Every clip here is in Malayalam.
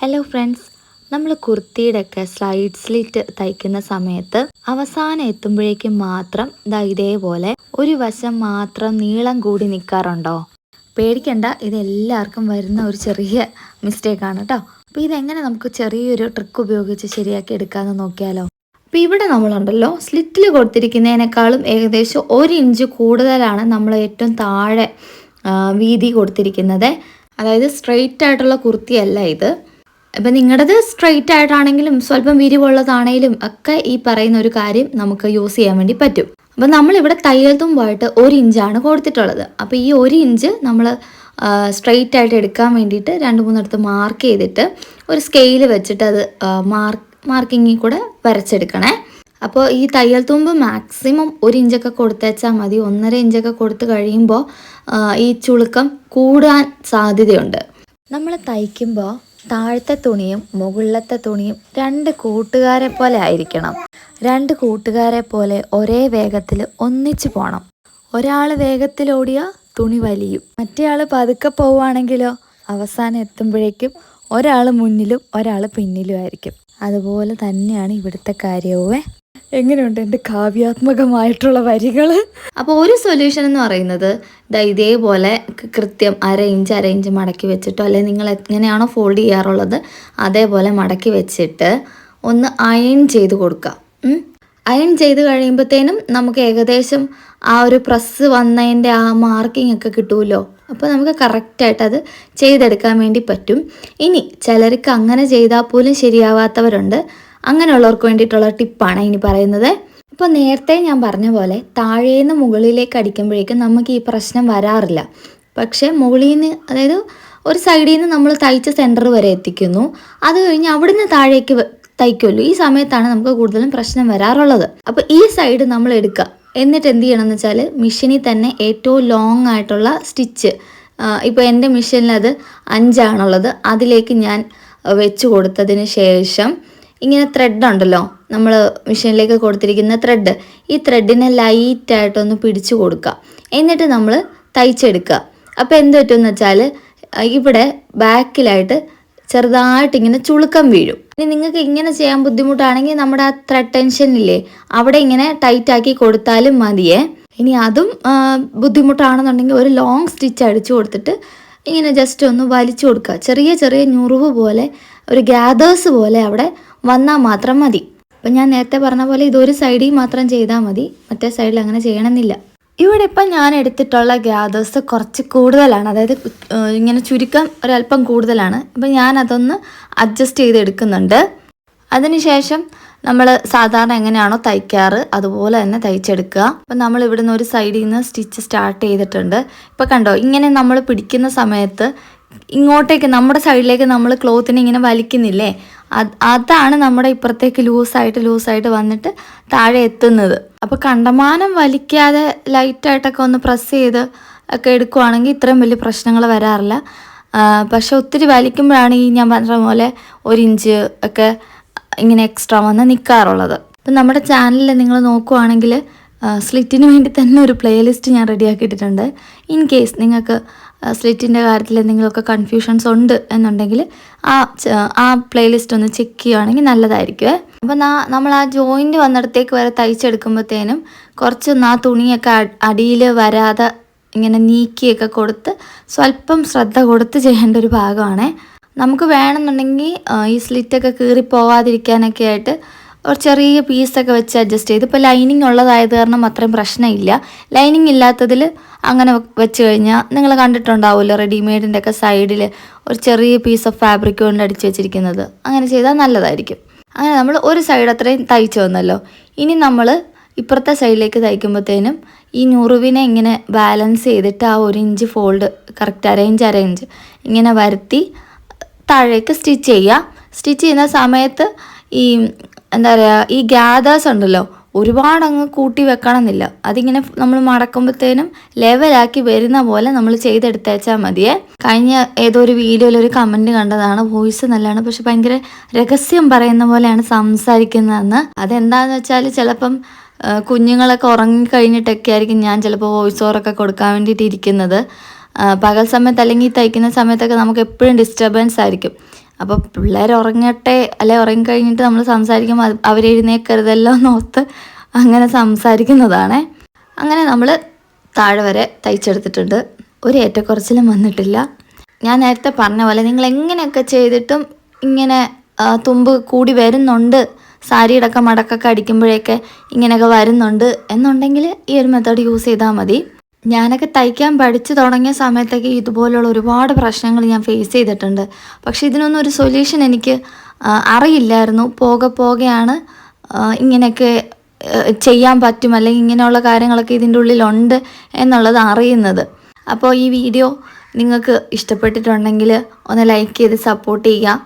ഹലോ ഫ്രണ്ട്സ്, നമ്മൾ കുർത്തിയുടെയൊക്കെ സ്ലൈഡ് സ്ലിറ്റ് തയ്ക്കുന്ന സമയത്ത് അവസാനം എത്തുമ്പോഴേക്കും മാത്രം ഇതേപോലെ ഒരു വശം മാത്രം നീളം കൂടി നിൽക്കാറുണ്ടോ? പേടിക്കണ്ട, ഇതെല്ലാവർക്കും വരുന്ന ഒരു ചെറിയ മിസ്റ്റേക്കാണ് കേട്ടോ. അപ്പോൾ ഇതെങ്ങനെ നമുക്ക് ചെറിയൊരു ട്രിക്ക് ഉപയോഗിച്ച് ശരിയാക്കി എടുക്കാമെന്ന് നോക്കിയാലോ? അപ്പോൾ ഇവിടെ നമ്മളുണ്ടല്ലോ, സ്ലിറ്റിൽ കൊടുത്തിരിക്കുന്നതിനേക്കാളും ഏകദേശം 1 ഇഞ്ച് കൂടുതലാണ് നമ്മൾ ഏറ്റവും താഴെ വീതി കൊടുത്തിരിക്കുന്നത്. അതായത് സ്ട്രെയിറ്റ് ആയിട്ടുള്ള കുർത്തിയല്ല ഇത്. ഇപ്പം നിങ്ങളുടേത് സ്ട്രെയിറ്റ് ആയിട്ടാണെങ്കിലും സ്വല്പം വിരിവുള്ളതാണെങ്കിലും ഒക്കെ ഈ പറയുന്ന ഒരു കാര്യം നമുക്ക് യൂസ് ചെയ്യാൻ വേണ്ടി പറ്റും. അപ്പം നമ്മളിവിടെ തയ്യൽ തുമ്പായിട്ട് 1 ഇഞ്ചാണ് കൊടുത്തിട്ടുള്ളത്. അപ്പോൾ ഈ 1 ഇഞ്ച് നമ്മൾ സ്ട്രെയിറ്റ് ആയിട്ട് എടുക്കാൻ വേണ്ടിയിട്ട് 2-3 മാർക്ക് ചെയ്തിട്ട് ഒരു സ്കെയിൽ വെച്ചിട്ട് അത് മാർക്കിങ്ങിൽ കൂടെ വരച്ചെടുക്കണേ. അപ്പോൾ ഈ തയ്യൽ തുമ്പ് മാക്സിമം 1 ഇഞ്ചൊക്കെ കൊടുത്തേച്ചാൽ മതി. 1.5 ഇഞ്ചൊക്കെ കൊടുത്ത് കഴിയുമ്പോൾ ഈ ചുളുക്കം കൂടാൻ സാധ്യതയുണ്ട്. നമ്മൾ തയ്ക്കുമ്പോൾ താഴത്തെ തുണിയും മുകളിലത്തെ തുണിയും 2 കൂട്ടുകാരെ പോലെ ആയിരിക്കണം. 2 കൂട്ടുകാരെ പോലെ ഒരേ വേഗത്തിൽ ഒന്നിച്ചു പോകണം. ഒരാൾ വേഗത്തിൽ ഓടിയാൽ തുണി വലിയും, മറ്റേ ആൾ പതുക്കെ പോവുകയാണെങ്കിലോ അവസാനം എത്തുമ്പോഴേക്കും ഒരാൾ മുന്നിലും ഒരാൾ പിന്നിലും ആയിരിക്കും. അതുപോലെ തന്നെയാണ് ഇവിടുത്തെ കാര്യവും. എങ്ങനെയുണ്ട് എൻ്റെ കാവ്യാത്മകമായിട്ടുള്ള വരികൾ? അപ്പോൾ ഒരു സൊല്യൂഷൻ എന്ന് പറയുന്നത് ഇതേപോലെ കൃത്യം 1/2 ഇഞ്ച് മടക്കി വെച്ചിട്ടോ, അല്ലെങ്കിൽ നിങ്ങൾ എങ്ങനെയാണോ ഫോൾഡ് ചെയ്യാറുള്ളത് അതേപോലെ മടക്കി വെച്ചിട്ട് ഒന്ന് അയൺ ചെയ്ത് കൊടുക്കുക. അയൺ ചെയ്ത് കഴിയുമ്പോഴത്തേനും നമുക്ക് ഏകദേശം ആ ഒരു പ്രസ് വന്നതിൻ്റെ ആ മാർക്കിംഗ് ഒക്കെ കിട്ടുമല്ലോ. അപ്പോൾ നമുക്ക് കറക്റ്റായിട്ട് അത് ചെയ്തെടുക്കാൻ വേണ്ടി പറ്റും. ഇനി ചിലർക്ക് അങ്ങനെ ചെയ്താൽ പോലും ശരിയാവാത്തവരുണ്ട്. അങ്ങനെയുള്ളവർക്ക് വേണ്ടിയിട്ടുള്ള ടിപ്പാണ് ഇനി പറയുന്നത്. ഇപ്പോൾ നേരത്തെ ഞാൻ പറഞ്ഞ പോലെ താഴേന്ന് മുകളിലേക്ക് അടിക്കുമ്പോഴേക്കും നമുക്ക് ഈ പ്രശ്നം വരാറില്ല. പക്ഷേ മുകളിൽ നിന്ന്, അതായത് ഒരു സൈഡിൽ നിന്ന് നമ്മൾ തയ്ച്ച സെൻറ്റർ വരെ എത്തിക്കുന്നു, അത് കഴിഞ്ഞ് അവിടുന്ന് താഴേക്ക് തയ്ക്കുമല്ലോ. ഈ സമയത്താണ് നമുക്ക് കൂടുതലും പ്രശ്നം വരാറുള്ളത്. അപ്പോൾ ഈ സൈഡ് നമ്മൾ എടുക്കുക. എന്നിട്ട് എന്ത് ചെയ്യണമെന്ന് വെച്ചാൽ മെഷീനിൽ തന്നെ ഏറ്റവും ലോങ് ആയിട്ടുള്ള സ്റ്റിച്ച്, ഇപ്പോൾ എൻ്റെ മെഷീനിൽ അത് 5 ആണുള്ളത്, അതിലേക്ക് ഞാൻ വെച്ച് കൊടുത്തതിന് ശേഷം ഇങ്ങനെ ത്രെഡ് ഉണ്ടല്ലോ, നമ്മൾ മെഷീനിലേക്ക് കൊടുത്തിരിക്കുന്ന ത്രെഡ്, ഈ ത്രെഡിനെ ലൈറ്റായിട്ടൊന്ന് പിടിച്ചു കൊടുക്കുക. എന്നിട്ട് നമ്മൾ തയ്ച്ചെടുക്കുക. അപ്പോൾ എന്ത് പറ്റുമെന്ന് വെച്ചാൽ ഇവിടെ ബാക്കിലായിട്ട് ചെറുതായിട്ട് ഇങ്ങനെ ചുളുക്കം വീഴും. ഇനി നിങ്ങൾക്ക് ഇങ്ങനെ ചെയ്യാൻ ബുദ്ധിമുട്ടാണെങ്കിൽ നമ്മുടെ ആ ത്രെഡ് ടെൻഷനില്ലേ, അവിടെ ഇങ്ങനെ ടൈറ്റാക്കി കൊടുത്താലും മതിയേ. ഇനി അതും ബുദ്ധിമുട്ടാണെന്നുണ്ടെങ്കിൽ ഒരു ലോങ് സ്റ്റിച്ച് അടിച്ചു കൊടുത്തിട്ട് ഇങ്ങനെ ജസ്റ്റ് ഒന്ന് വലിച്ചു കൊടുക്കുക. ചെറിയ ചെറിയ ഞുറിവ് പോലെ, ഒരു ഗ്യാദേഴ്സ് പോലെ അവിടെ വന്നാൽ മാത്രം മതി. അപ്പം ഞാൻ നേരത്തെ പറഞ്ഞ പോലെ ഇതൊരു സൈഡിൽ മാത്രം ചെയ്താൽ മതി, മറ്റേ സൈഡിൽ അങ്ങനെ ചെയ്യണമെന്നില്ല. ഇവിടെ ഇപ്പം ഞാൻ എടുത്തിട്ടുള്ള ഗ്യാദേഴ്സ് കുറച്ച് കൂടുതലാണ്, അതായത് ഇങ്ങനെ ചുരുക്കം ഒരല്പം കൂടുതലാണ്. അപ്പം ഞാൻ അതൊന്ന് അഡ്ജസ്റ്റ് ചെയ്തെടുക്കുന്നുണ്ട്. അതിനുശേഷം നമ്മൾ സാധാരണ എങ്ങനെയാണോ തയ്ക്കാറ് അതുപോലെ തന്നെ തയ്ച്ചെടുക്കുക. അപ്പം നമ്മൾ ഇവിടുന്ന് ഒരു സൈഡിൽ നിന്ന് സ്റ്റിച്ച് സ്റ്റാർട്ട് ചെയ്തിട്ടുണ്ട്. ഇപ്പം കണ്ടോ, ഇങ്ങനെ നമ്മൾ പിടിക്കുന്ന സമയത്ത് ഇങ്ങോട്ടേക്ക് നമ്മുടെ സൈഡിലേക്ക് നമ്മൾ ക്ലോത്തിനെ ഇങ്ങനെ വലിക്കുന്നില്ലേ, അതാണ് നമ്മുടെ ഇപ്പുറത്തേക്ക് ലൂസായിട്ട് വന്നിട്ട് താഴെ എത്തുന്നത്. അപ്പോൾ കണ്ടമാനം വലിക്കാതെ ലൈറ്റായിട്ടൊക്കെ ഒന്ന് പ്രസ് ചെയ്ത് ഒക്കെ എടുക്കുവാണെങ്കിൽ ഇത്രയും വലിയ പ്രശ്നങ്ങൾ വരാറില്ല. പക്ഷെ ഒത്തിരി വലിക്കുമ്പോഴാണ് ഈ ഞാൻ പറഞ്ഞ പോലെ 1 ഇഞ്ച് ഒക്കെ ഇങ്ങനെ എക്സ്ട്രാ വന്ന് നിൽക്കാറുള്ളത്. അപ്പം നമ്മുടെ ചാനലിൽ നിങ്ങൾ നോക്കുവാണെങ്കിൽ സ്ലിറ്റിന് വേണ്ടി തന്നെ ഒരു പ്ലേലിസ്റ്റ് ഞാൻ റെഡിയാക്കിയിട്ടുണ്ട്. ഇൻ കേസ് നിങ്ങൾക്ക് സ്ലിറ്റിൻ്റെ കാര്യത്തിൽ എന്തെങ്കിലുമൊക്കെ കൺഫ്യൂഷൻസ് ഉണ്ട് എന്നുണ്ടെങ്കിൽ ആ പ്ലേലിസ്റ്റ് ഒന്ന് ചെക്ക് ചെയ്യുകയാണെങ്കിൽ നല്ലതായിരിക്കും. അപ്പം നമ്മൾ ആ ജോയിൻറ്റ് വന്നിടത്തേക്ക് വരെ തയ്ച്ചെടുക്കുമ്പോഴത്തേനും കുറച്ചൊന്ന് ആ തുണിയൊക്കെ അടിയിൽ വരാതെ ഇങ്ങനെ നീക്കിയൊക്കെ കൊടുത്ത് സ്വല്പം ശ്രദ്ധ കൊടുത്ത് ചെയ്യേണ്ട ഒരു ഭാഗമാണ്. നമുക്ക് വേണമെന്നുണ്ടെങ്കിൽ ഈ സ്ലിറ്റൊക്കെ കീറിപ്പോവാതിരിക്കാനൊക്കെ ആയിട്ട് ഒരു ചെറിയ പീസൊക്കെ വെച്ച് അഡ്ജസ്റ്റ് ചെയ്ത്, ഇപ്പോൾ ലൈനിങ് ഉള്ളതായത് കാരണം അത്രയും പ്രശ്നമില്ല. ലൈനിങ് ഇല്ലാത്തതിൽ അങ്ങനെ വെച്ച് കഴിഞ്ഞാൽ നിങ്ങൾ കണ്ടിട്ടുണ്ടാവുമല്ലോ, റെഡിമെയ്ഡിൻ്റെ ഒക്കെ സൈഡിൽ ഒരു ചെറിയ പീസ് ഓഫ് ഫാബ്രിക് കൊണ്ട് അടിച്ച് വെച്ചിരിക്കുന്നത്. അങ്ങനെ ചെയ്താൽ നല്ലതായിരിക്കും. അങ്ങനെ നമ്മൾ ഒരു സൈഡ് അത്രയും തയ്ച്ചു വന്നല്ലോ. ഇനി നമ്മൾ ഇപ്പുറത്തെ സൈഡിലേക്ക് തയ്ക്കുമ്പോഴത്തേനും ഈ ഞുറിവിനെ ഇങ്ങനെ ബാലൻസ് ചെയ്തിട്ട് ആ 1 ഇഞ്ച് ഫോൾഡ് കറക്റ്റ് 1/2 ഇഞ്ച് ഇങ്ങനെ വരുത്തി താഴേക്ക് സ്റ്റിച്ച് ചെയ്യുക. സ്റ്റിച്ച് ചെയ്യുന്ന സമയത്ത് ഈ എന്താ പറയുക, ഈ ഗ്യാദേഴ്സ് ഉണ്ടല്ലോ ഒരുപാടങ്ങ് കൂട്ടി വെക്കണമെന്നില്ല. അതിങ്ങനെ നമ്മൾ മടക്കുമ്പോഴത്തേനും ലെവലാക്കി വരുന്ന പോലെ നമ്മൾ ചെയ്തെടുത്തേച്ചാൽ മതിയേ. കഴിഞ്ഞ ഏതോ ഒരു വീഡിയോയിൽ ഒരു കമൻറ്റ് കണ്ടതാണ്, വോയിസ് നല്ലതാണ് പക്ഷെ ഭയങ്കര രഹസ്യം പറയുന്ന പോലെയാണ് സംസാരിക്കുന്നതെന്ന്. അതെന്താണെന്ന് വെച്ചാൽ ചിലപ്പം കുഞ്ഞുങ്ങളൊക്കെ ഉറങ്ങിക്കഴിഞ്ഞിട്ടൊക്കെ ആയിരിക്കും ഞാൻ ചിലപ്പോൾ വോയിസ് ഓവറൊക്കെ കൊടുക്കാൻ വേണ്ടിയിട്ട് ഇരിക്കുന്നത്. പകൽ സമയത്ത് അല്ലെങ്കിൽ തയ്ക്കുന്ന സമയത്തൊക്കെ നമുക്ക് എപ്പോഴും ഡിസ്റ്റർബൻസ് ആയിരിക്കും. അപ്പോൾ പിള്ളേർ ഉറങ്ങട്ടെ അല്ലെ ഉറങ്ങിക്കഴിഞ്ഞിട്ട് നമ്മൾ സംസാരിക്കുമ്പോൾ അവരെഴുന്നേക്കരുതല്ലോ എന്നോർത്ത് അങ്ങനെ സംസാരിക്കുന്നതാണേ. അങ്ങനെ നമ്മൾ താഴെ വരെ തയ്ച്ചെടുത്തിട്ടുണ്ട്. ഒരു ഏറ്റക്കുറച്ചിലും വന്നിട്ടില്ല. ഞാൻ നേരത്തെ പറഞ്ഞ പോലെ നിങ്ങൾ എങ്ങനെയൊക്കെ ചെയ്തിട്ടും ഇങ്ങനെ തുമ്പ് കൂടി വരുന്നുണ്ട്, സാരിയുടെ ഒക്കെ മടക്കൊക്കെ അടിക്കുമ്പോഴേക്കെ ഇങ്ങനെയൊക്കെ വരുന്നുണ്ട് എന്നുണ്ടെങ്കിൽ ഈ ഒരു മെത്തേഡ് യൂസ് ചെയ്താൽ മതി. ഞാനൊക്കെ തയ്ക്കാൻ പഠിച്ചു തുടങ്ങിയ സമയത്തൊക്കെ ഇതുപോലുള്ള ഒരുപാട് പ്രശ്നങ്ങൾ ഞാൻ ഫേസ് ചെയ്തിട്ടുണ്ട്. പക്ഷേ ഇതിനൊന്നും ഒരു സൊല്യൂഷൻ എനിക്ക് അറിയില്ലായിരുന്നു. പോകെയാണ് ഇങ്ങനെയൊക്കെ ചെയ്യാൻ പറ്റും, അല്ലെങ്കിൽ ഇങ്ങനെയുള്ള കാര്യങ്ങളൊക്കെ ഇതിൻ്റെ ഉള്ളിലുണ്ട് എന്നുള്ളത് അറിയുന്നത്. അപ്പോൾ ഈ വീഡിയോ നിങ്ങൾക്ക് ഇഷ്ടപ്പെട്ടിട്ടുണ്ടെങ്കിൽ ഒന്ന് ലൈക്ക് ചെയ്ത് സപ്പോർട്ട് ചെയ്യുക.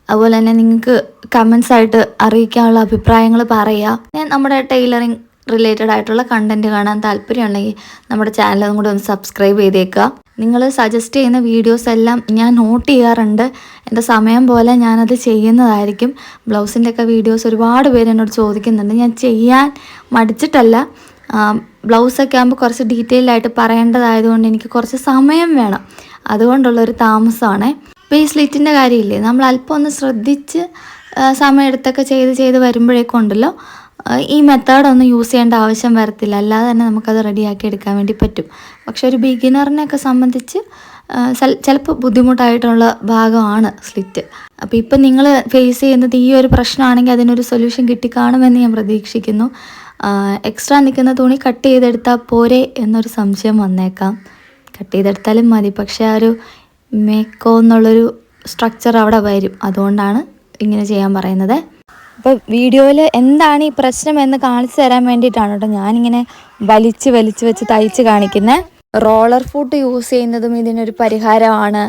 അതുപോലെ തന്നെ നിങ്ങൾക്ക് കമൻസ് ആയിട്ട് അറിയിക്കാനുള്ള അഭിപ്രായങ്ങൾ പറയുക. നമ്മുടെ ടൈലറിങ് റിലേറ്റഡ് ആയിട്ടുള്ള കണ്ടൻറ്റ് കാണാൻ താല്പര്യമുണ്ടെങ്കിൽ നമ്മുടെ ചാനലും കൂടെ ഒന്ന് സബ്സ്ക്രൈബ് ചെയ്തേക്കുക. നിങ്ങൾ സജസ്റ്റ് ചെയ്യുന്ന വീഡിയോസ് എല്ലാം ഞാൻ നോട്ട് ചെയ്യാറുണ്ട്. എൻ്റെ സമയം പോലെ ഞാനത് ചെയ്യുന്നതായിരിക്കും. ബ്ലൗസിൻ്റെ ഒക്കെ വീഡിയോസ് ഒരുപാട് പേര് എന്നോട് ചോദിക്കുന്നുണ്ട്. ഞാൻ ചെയ്യാൻ മടിച്ചിട്ടല്ല, ബ്ലൗസൊക്കെ ആകുമ്പോൾ കുറച്ച് ഡീറ്റെയിൽ ആയിട്ട് പറയേണ്ടതായതുകൊണ്ട് എനിക്ക് കുറച്ച് സമയം വേണം, അതുകൊണ്ടുള്ളൊരു താമസമാണ്. ഇപ്പോൾ ഈ സ്ലിറ്റിൻ്റെ കാര്യമില്ലേ, നമ്മൾ അല്പം ഒന്ന് ശ്രദ്ധിച്ച് സമയമെടുത്തൊക്കെ ചെയ്ത് വരുമ്പോഴേക്കുണ്ടല്ലോ ഈ മെത്തേഡ് ഒന്നും യൂസ് ചെയ്യേണ്ട ആവശ്യം വരത്തില്ല. അല്ലാതെ തന്നെ നമുക്കത് റെഡിയാക്കി എടുക്കാൻ വേണ്ടി പറ്റും. പക്ഷെ ഒരു ബിഗിനറിനെയൊക്കെ സംബന്ധിച്ച് ചിലപ്പോൾ ബുദ്ധിമുട്ടായിട്ടുള്ള ഭാഗമാണ് സ്ലിറ്റ്. അപ്പോൾ ഇപ്പം നിങ്ങൾ ഫേസ് ചെയ്യുന്നത് ഈ ഒരു പ്രശ്നമാണെങ്കിൽ അതിനൊരു സൊല്യൂഷൻ കിട്ടിക്കാണുമെന്ന് ഞാൻ പ്രതീക്ഷിക്കുന്നു. എക്സ്ട്രാ നിൽക്കുന്ന തുണി കട്ട് ചെയ്തെടുത്താൽ പോരെ എന്നൊരു സംശയം വന്നേക്കാം. കട്ട് ചെയ്തെടുത്താലും മതി, പക്ഷേ ആ ഒരു മേക്കോ എന്നുള്ളൊരു സ്ട്രക്ചർ അവിടെ വരും. അതുകൊണ്ടാണ് ഇങ്ങനെ ചെയ്യാൻ പറയുന്നത്. അപ്പോൾ വീഡിയോയിൽ എന്താണ് ഈ പ്രശ്നം എന്ന് കാണിച്ചു തരാൻ വേണ്ടിയിട്ടാണ് കേട്ടോ ഞാനിങ്ങനെ വലിച്ച് വെച്ച് തയ്ച്ച് കാണിക്കുന്നത്. റോളർ ഫൂട്ട് യൂസ് ചെയ്യുന്നതും ഇതിനൊരു പരിഹാരമാണ്.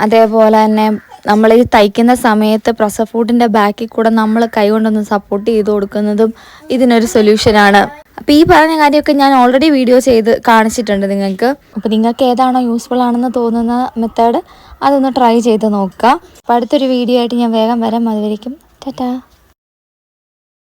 അതേപോലെ തന്നെ നമ്മൾ ഈ തയ്ക്കുന്ന സമയത്ത് പ്രസർ ഫൂട്ടിൻ്റെ ബാക്കിൽ കൂടെ നമ്മൾ കൈ കൊണ്ടൊന്ന് സപ്പോർട്ട് ചെയ്ത് കൊടുക്കുന്നതും ഇതിനൊരു സൊല്യൂഷനാണ്. അപ്പോൾ ഈ പറഞ്ഞ കാര്യമൊക്കെ ഞാൻ ഓൾറെഡി വീഡിയോ ചെയ്ത് കാണിച്ചിട്ടുണ്ട് നിങ്ങൾക്ക്. അപ്പോൾ നിങ്ങൾക്ക് ഏതാണോ യൂസ്ഫുൾ ആണെന്ന് തോന്നുന്ന മെത്തേഡ് അതൊന്ന് ട്രൈ ചെയ്ത് നോക്കുക. അപ്പോൾ അടുത്തൊരു വീഡിയോ ആയിട്ട് ഞാൻ വേഗം വരാം. അതുവരേക്കും ടാറ്റാ.